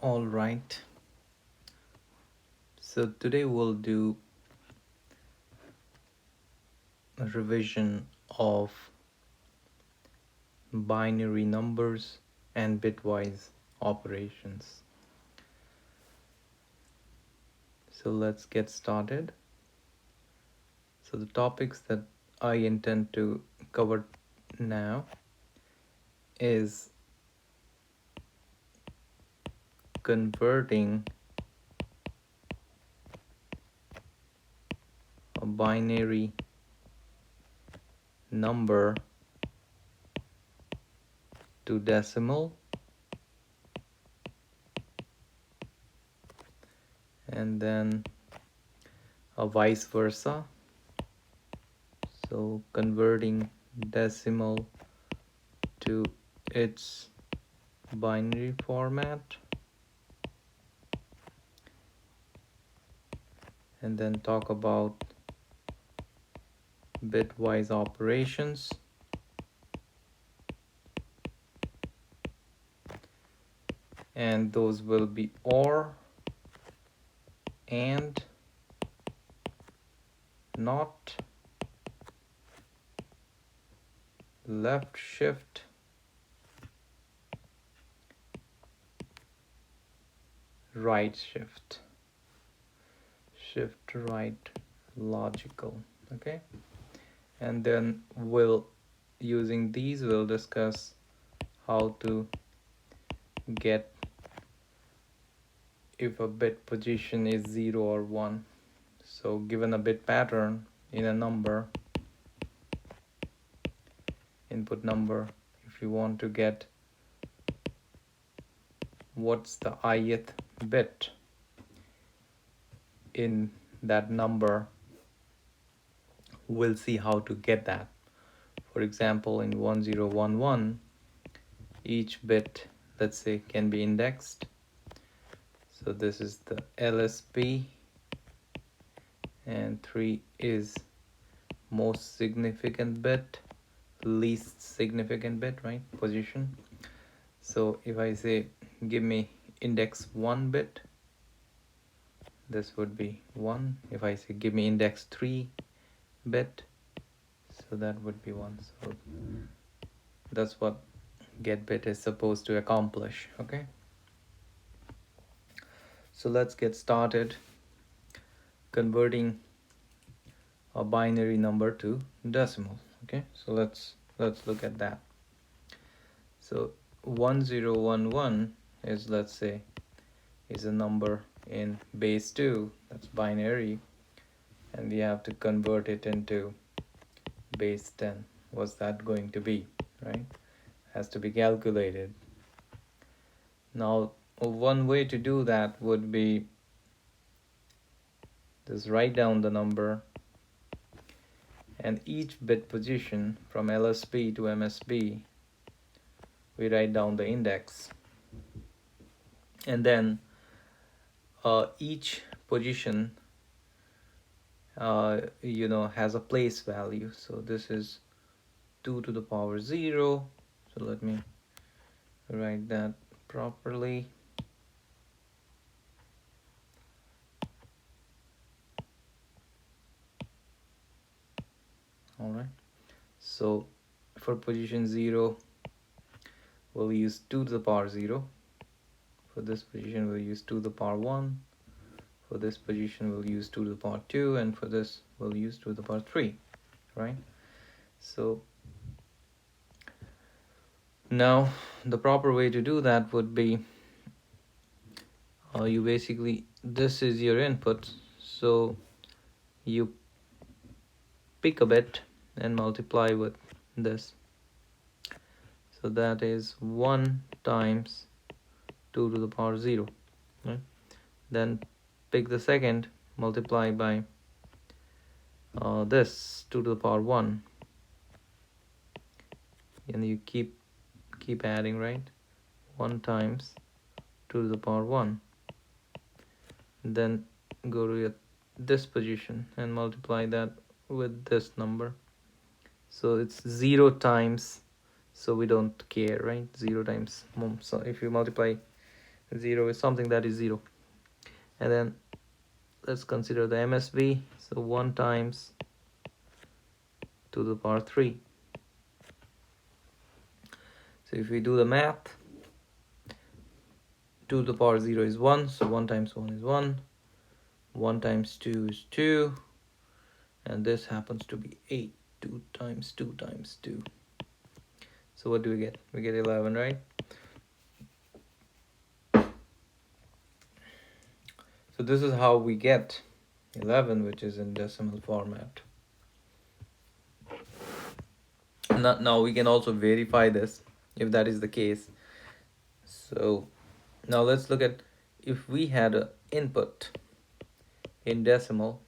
All right. So today we'll do a revision of binary numbers and bitwise operations. So let's get started. So the topics that I intend to cover now is converting a binary number to decimal, and then a vice versa. So converting decimal to its binary format, and then talk about bitwise operations, and those will be OR, and, not, left shift, right shift, shift right logical. Okay, and then using these we'll discuss how to get if a bit position is 0 or 1. So given a bit pattern in a number, input number, if you want to get what's the ith bit in that number, we'll see how to get that. For example, in 1011, each bit, let's say, can be indexed. So this is the LSB, and 3 is most significant bit, least significant bit, right? Position. So if I say give me index 1 bit, this would be 1. If I say give me index 3 bit, so that would be 1. So that's what getBit is supposed to accomplish. Okay, so let's get started converting a binary number to decimal. Okay, so let's look at that. So 1011 is, let's say, is a number in base 2, that's binary, and we have to convert it into base 10. What's that going to be, right? Has to be calculated. Now one way to do that would be just write down the number, and each bit position from LSB to MSB, we write down the index, and then each position has a place value. So this is 2 to the power 0. So let me write that properly. All right, so for position 0, we'll use 2 to the power 0. For this position, we'll use 2 to the power 1. For this position, we'll use 2 to the power 2, and for this, we'll use 2 to the power 3, right? So now the proper way to do that would be, you basically, this is your input, so you pick a bit and multiply with this. So that is 1 times 2 to the power 0, right? Then pick the second, multiply by this 2 to the power 1, and you keep adding, right? 1 times 2 to the power 1. Then go to this position and multiply that with this number. So it's 0 times, so we don't care, right? 0 times, so if you multiply 0 is something that is 0. And then let's consider the MSB. So 1 times 2 to the power 3. So if we do the math, 2 to the power 0 is 1, so 1 times 1 is 1. 1 times 2 is 2. And this happens to be 8. 2 times 2 times 2. So what do we get? We get 11, right? So this is how we get 11, which is in decimal format. Now we can also verify this if that is the case. So now let's look at if we had an input in decimal,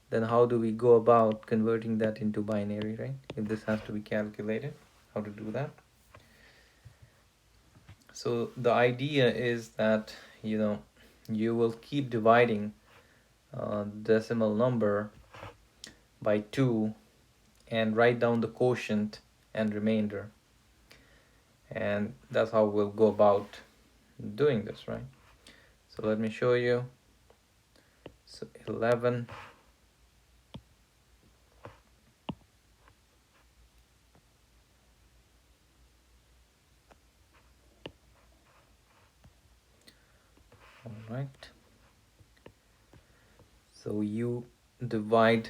then how do we go about converting that into binary, right? If this has to be calculated, how to do that? So the idea is that you will keep dividing decimal number by 2 and write down the quotient and remainder, and that's how we'll go about doing this, right? So let me show you. So 11 all right, so you divide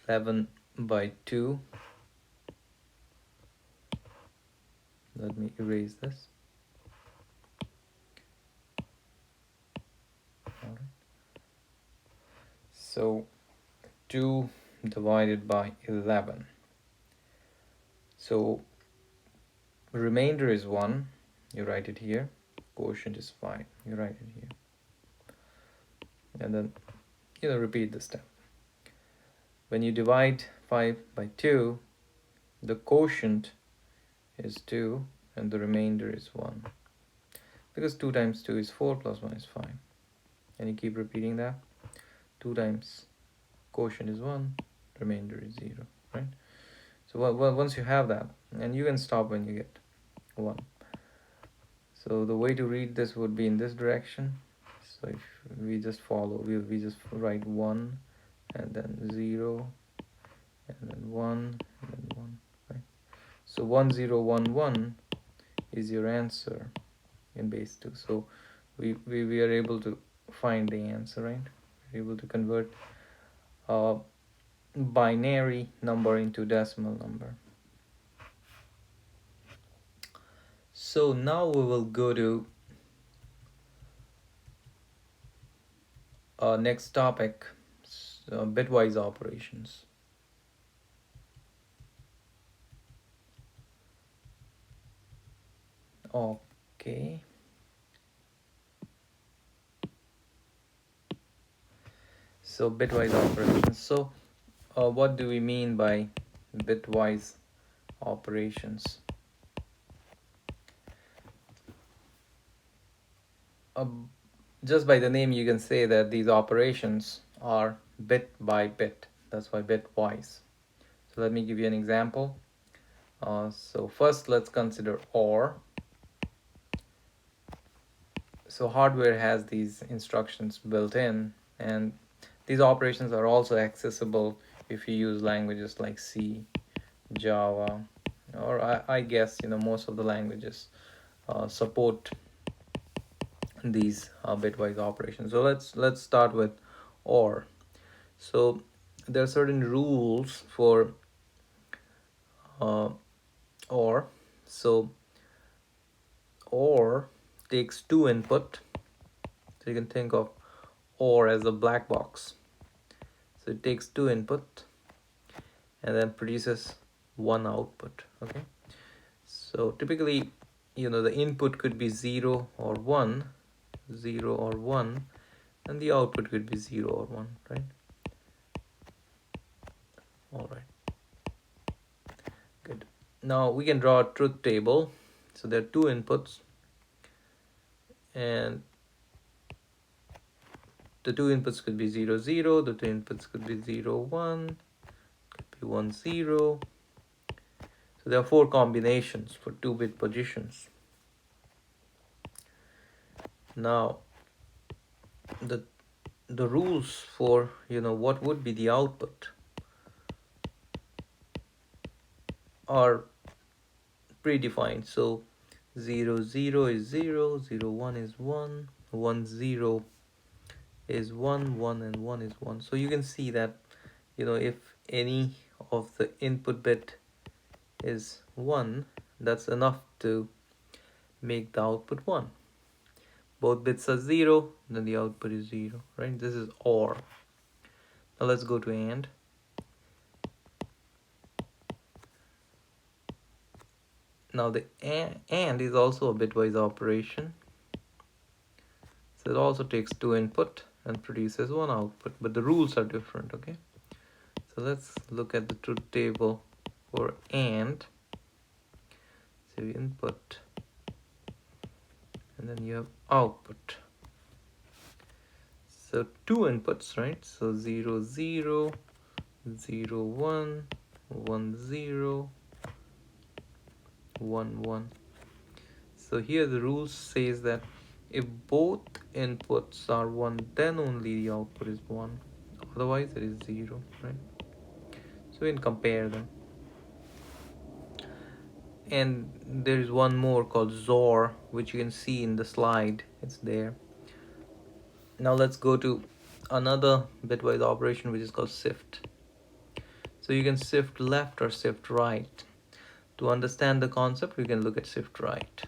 11 by 2. Let me erase this. All right. So 2 divided by 11. So remainder is 1. You write it here. Quotient is 5. You write it here. And then repeat the step. When you divide 5 by 2, the quotient is 2 and the remainder is 1. Because 2 times 2 is 4 plus 1 is 5. And you keep repeating that. 2 times quotient is 1, remainder is 0, right? So once you have that, and you can stop when you get 1. So the way to read this would be in this direction. So if we just follow, we just write 1 and then 0 and then 1 and then 1, right? So 1011 is your answer in base 2. So we are able to find the answer, right? We're able to convert a binary number into decimal number. So now we will go to our next topic, bitwise operations. Okay. So bitwise operations. So what do we mean by bitwise operations? Just by the name you can say that these operations are bit by bit. That's why bitwise. So let me give you an example. So first let's consider OR. So hardware has these instructions built in, and these operations are also accessible if you use languages like C, Java, or I guess most of the languages support these bitwise operations. So let's start with OR. So there are certain rules for OR. So OR takes 2 input. So you can think of OR as a black box. So it takes 2 input and then produces 1 output. Okay. So typically, the input could be 0 or 1, 0 or 1, and the output could be 0 or 1, right? All right. Good. Now we can draw a truth table. So there are 2 inputs, and the 2 inputs could be 0, 0, the 2 inputs could be 0, 1, could be 1, 0. So So there are 4 combinations for 2-bit positions. Now the rules for what would be the output are predefined. So 0 0 is 0, 0 1 is 1, 1 0 is 1, 1 and 1 is 1. So you can see that if any of the input bit is 1, that's enough to make the output 1. Both bits are 0, then the output is 0, right? This is OR. Now let's go to AND. Now the AND is also a bitwise operation. So it also takes 2 input and produces 1 output, but the rules are different, okay? So let's look at the truth table for AND. So input, and then you have output. So 2 inputs, right? So 0 0, 0 1, 1 0, 1 1. So here the rule says that if both inputs are 1, then only the output is 1. Otherwise it is 0, right? So we can compare them. And there is one more called XOR, which you can see in the slide. It's there. Now let's go to another bitwise operation, which is called shift. So you can shift left or shift right. To understand the concept, we can look at shift right.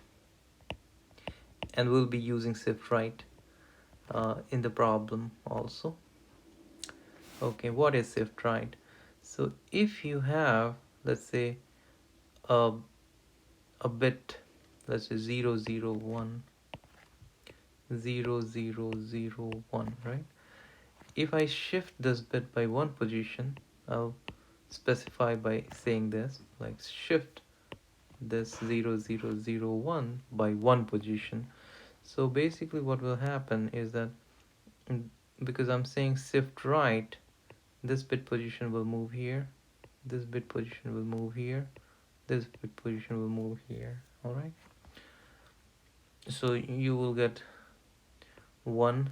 And we'll be using shift right in the problem also. Okay, what is shift right? So if you have, let's say, a bit, let's say 0 0 1, 0 0 0 1, right? If I shift this bit by 1 position, I'll specify by saying this, like shift this 0 0 0 1 by 1 position. So basically what will happen is that because I'm saying shift right, this bit position will move here, this bit position will move here, this bit position will move here. All right, so you will get 1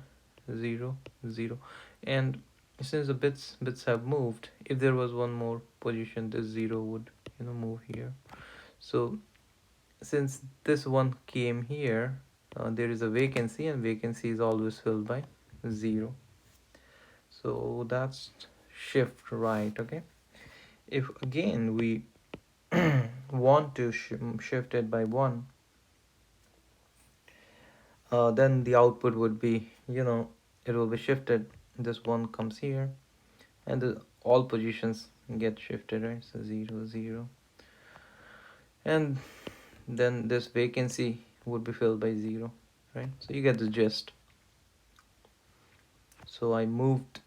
0 0, and since the bits have moved, if there was one more position, this 0 would move here. So since this one came here, there is a vacancy, and vacancy is always filled by 0. So that's shift right. Okay, if again we want to shift it by 1, then the output would be, it will be shifted. This 1 comes here, and all positions get shifted, right? So 0 0, and then this vacancy would be filled by 0, right? So you get the gist. So I moved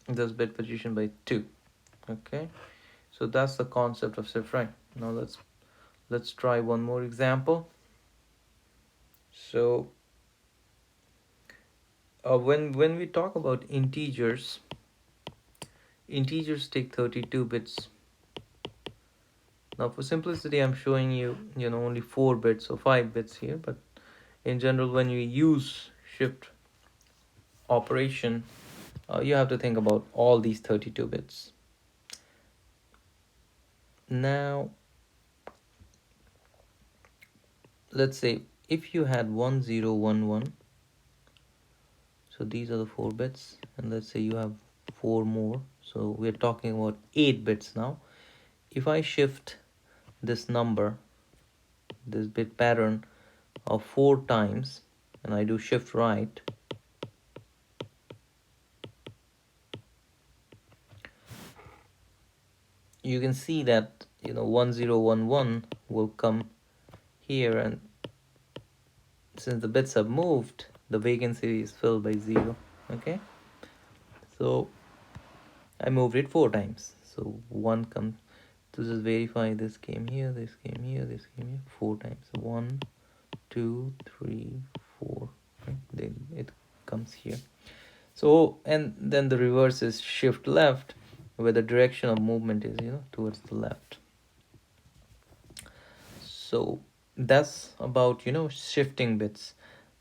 this bit position by 2. Okay, so that's the concept of shift right. Now let's try one more example. So when we talk about integers take 32 bits. Now for simplicity, I'm showing you only 4 bits or 5 bits here, but in general, when you use shift operation, you have to think about all these 32 bits. Now let's say if you had 1 0 1 1, so these are the 4 bits, and let's say you have 4 more, so we're talking about 8 bits now. If I shift this number, this bit pattern of 4 times, and I do shift right, you can see that 1 0 1 1 will come here, and since the bits have moved, the vacancy is filled by 0. Okay, so I moved it 4 times, so 1 comes to just verify. This came here, this came here, this came here 4 times. 1 2 3 4, right? Then it comes here. So, and then the reverse is shift left, where the direction of movement is towards the left. So that's about, shifting bits.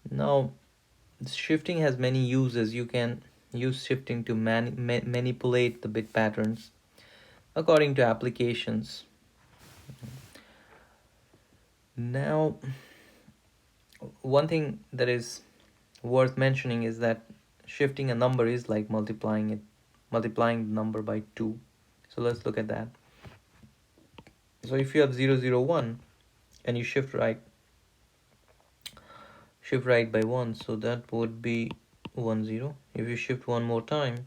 Now, shifting has many uses. You can use shifting to manipulate the bit patterns according to applications. Now, one thing that is worth mentioning is that shifting a number is like multiplying the number by 2. So let's look at that. So if you have 0, 0, 1 and you shift right by 1, so that would be 1, 0. If you shift one more time,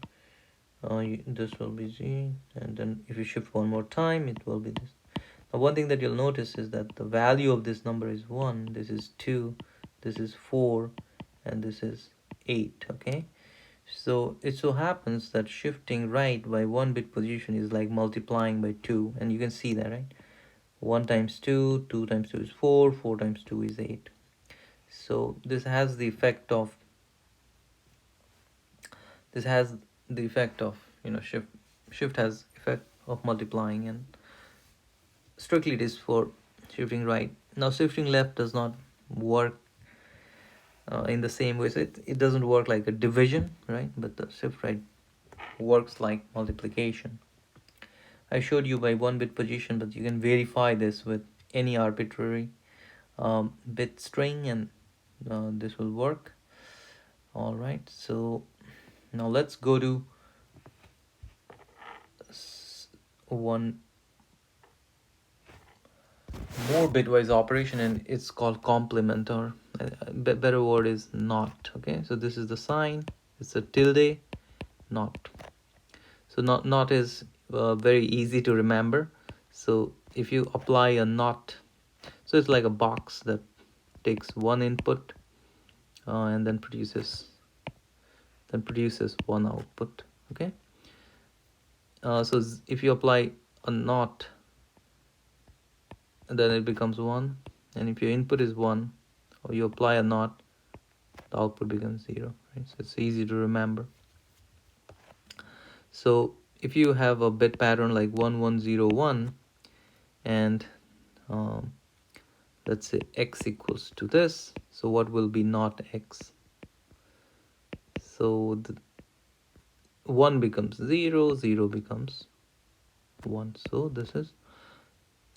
this will be 0, and then if you shift one more time, it will be this. Now one thing that you'll notice is that the value of this number is 1, this is 2, this is 4, and this is 8. Okay, so it so happens that shifting right by 1 bit position is like multiplying by 2, and you can see that, right? 1 times 2, 2 times 2 is 4, 4 times 2 is 8. So this has the effect of shift has effect of multiplying, and strictly it is for shifting right. Now shifting left does not work in the same way, so it doesn't work like a division, right? But the shift right works like multiplication. I showed you by 1 bit position, but you can verify this with any arbitrary bit string, and this will work. All right, so now let's go to one more bitwise operation, and it's called complement, or better word is not. Okay, so this is the sign, it's a tilde, not. So not is very easy to remember. So if you apply a not, so it's like a box that takes one input and then produces one output. Okay, so if you apply a not, then it becomes 1, and if your input is 1 or you apply a not, the output becomes 0, right? So it's easy to remember. So if you have a bit pattern like 1, 1, 0, 1, and um, let's say x equals to this, so what will be not x? So the 1 becomes 0, 0 becomes 1, so this is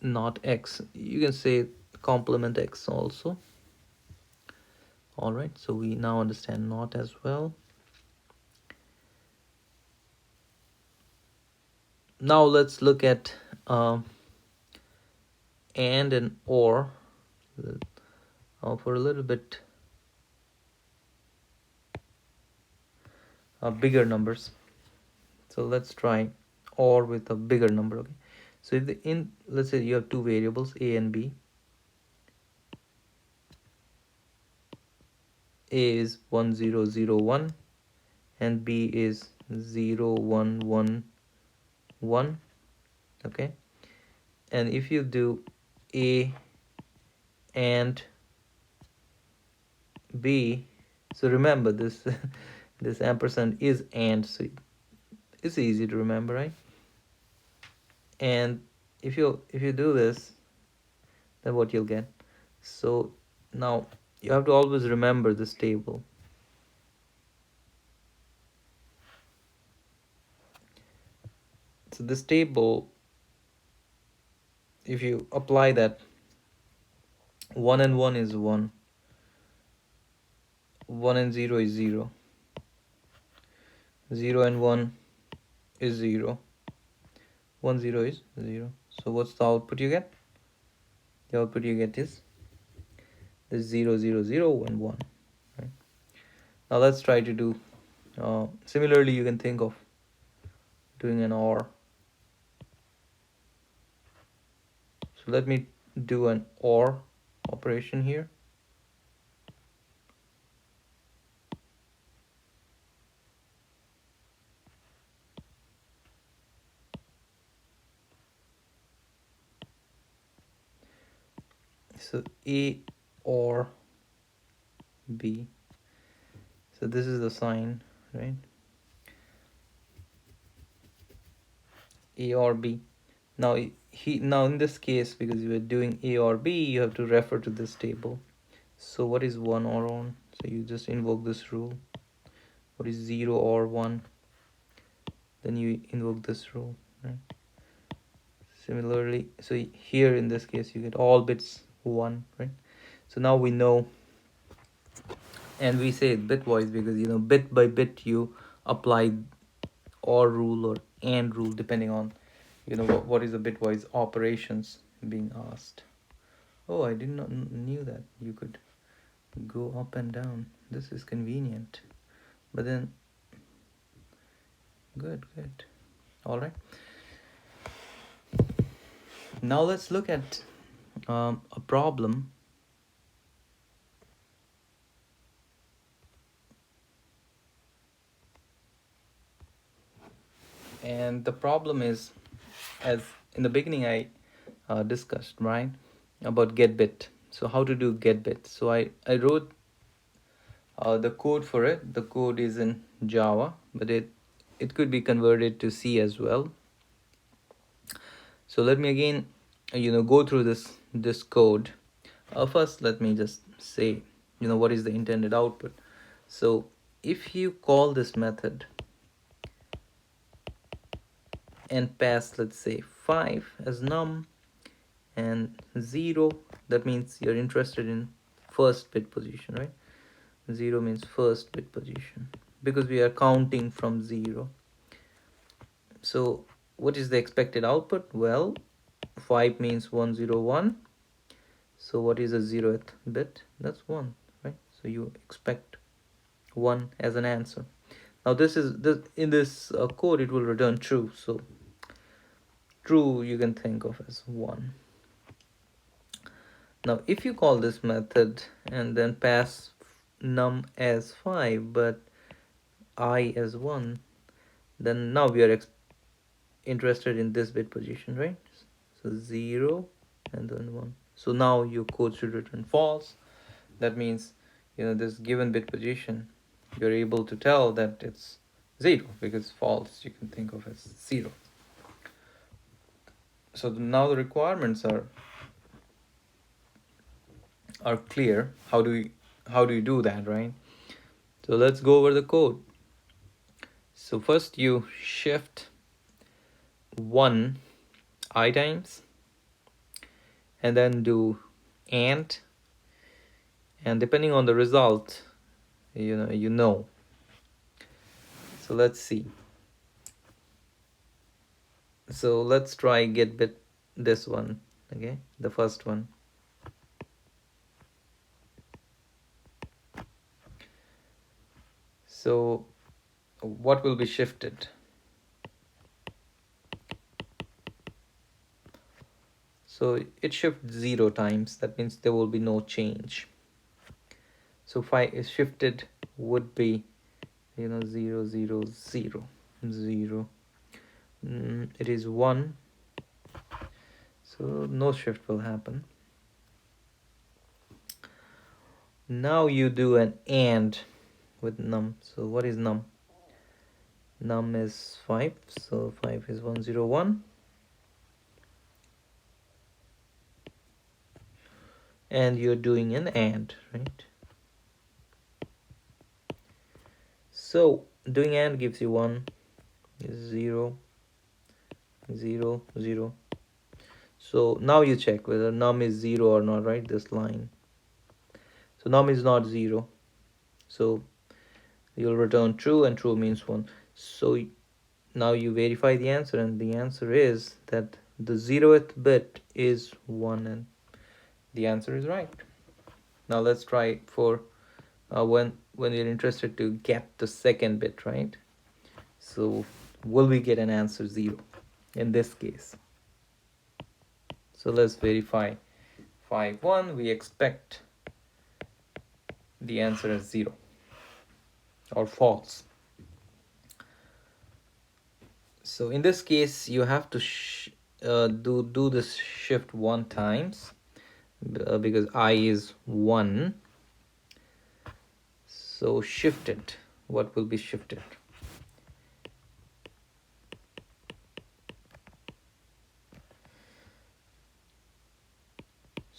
not x. You can say complement x also. All right, so we now understand not as well. Now let's look at and or for a little bit bigger numbers. So let's try or with a bigger number. Okay, so if let's say you have two variables, a and b. A is 1, 0, 0, 1 and b is 0, 1, 1, 1. Okay, and if you do a and b, so remember this this ampersand is and, so it's easy to remember, right? And if you do this, then what you'll get. So now you have to always remember this table. So this table, if you apply that, 1 and 1 is 1, 1 and 0 is 0, 0 and 1 is 0, 1, 0 is 0. So what's the output you get? The output you get is this 0, 0, 0 and 1. Right? Now let's try to do similarly. You can think of doing an OR. So let me do an OR operation here. So A or B. So this is the sign, right? A or B. Now in this case, because you are doing A or B, you have to refer to this table. So what is 1 or on? So you just invoke this rule. What is 0 or 1? Then you invoke this rule, right? Similarly, so here in this case you get all bits 1, right? So now we know, and we say it bitwise because bit by bit you apply or rule or and rule depending on what is the bitwise operations being asked. Oh, I did not knew that you could go up and down. This is convenient. But then good. All right. Now let's look at a problem. And the problem is, as in the beginning I discussed, right, about getBit. So how to do getBit. So I wrote the code for it. The code is in Java, but it could be converted to C as well. So let me again go through this code. First let me just say what is the intended output. So if you call this method and pass, let's say, 5 as num and 0, that means you're interested in first bit position, right? 0 means first bit position because we are counting from 0. So what is the expected output? Well, 5 means 101. So what is the 0th bit? That's 1, right? So you expect 1 as an answer. Now this is in this code it will return true. So true you can think of as 1. Now if you call this method and then pass num as 5 but I as 1, then now we are interested in this bit position, right? So 0 and then 1. So now your code should return false. That means this given bit position you're able to tell that it's 0 because false you can think of as 0. So now the requirements are clear. How do you do that, right? So let's go over the code. So first you shift 1 I times and then do and depending on the result you know. So let's see. So let's try getBit, this one, okay, the first one. So what will be shifted? So it shifts 0 times. That means there will be no change. So 5 is shifted would be 0 0 0 0. It is 1. So no shift will happen. Now you do an AND with num. So what is num? Num is 5. So 5 is 101. And you're doing an AND, right? So doing AND gives you 1, 0, 0, 0. So now you check whether num is 0 or not, right? This line. So num is not 0. So you'll return true, and true means 1. So now you verify the answer, and the answer is that the 0th bit is 1, and the answer is right. Now let's try it for when you're interested to get the second bit, right? So will we get an answer 0 in this case? So let's verify 5 1. We expect the answer is 0 or false. So in this case you have to do this shift 1 times because I is 1. So shifted, what will be shifted?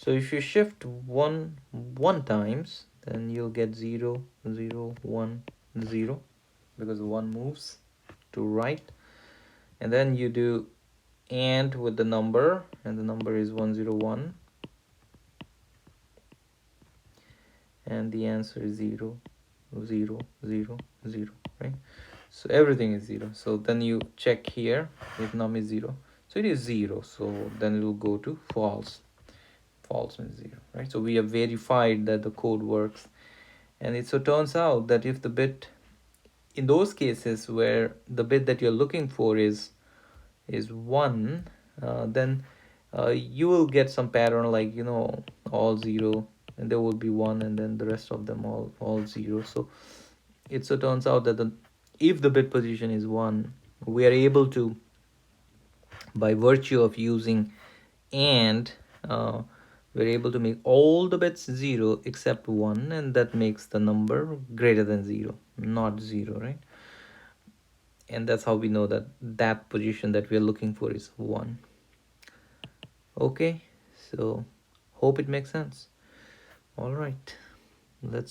So if you shift one times, then you'll get 0 0 1 0, because one moves to right. And then you do AND with the number, and the number is 101, and the answer is 0 0 0 0, right? So everything is 0. So then you check here if num is 0, so it is 0, so then it will go to false. False means 0, right? So we have verified that the code works. And it so turns out that if the bit, in those cases where the bit that you're looking for is 1, then you will get some pattern, like, all 0, and there will be 1, and then the rest of them all 0. So it so turns out that if the bit position is 1, we are able to, by virtue of using AND, uh, we're able to make all the bits 0 except 1, and that makes the number greater than 0, not 0, right? And that's how we know that that position that we're looking for is 1. Okay, so hope it makes sense. All right, let's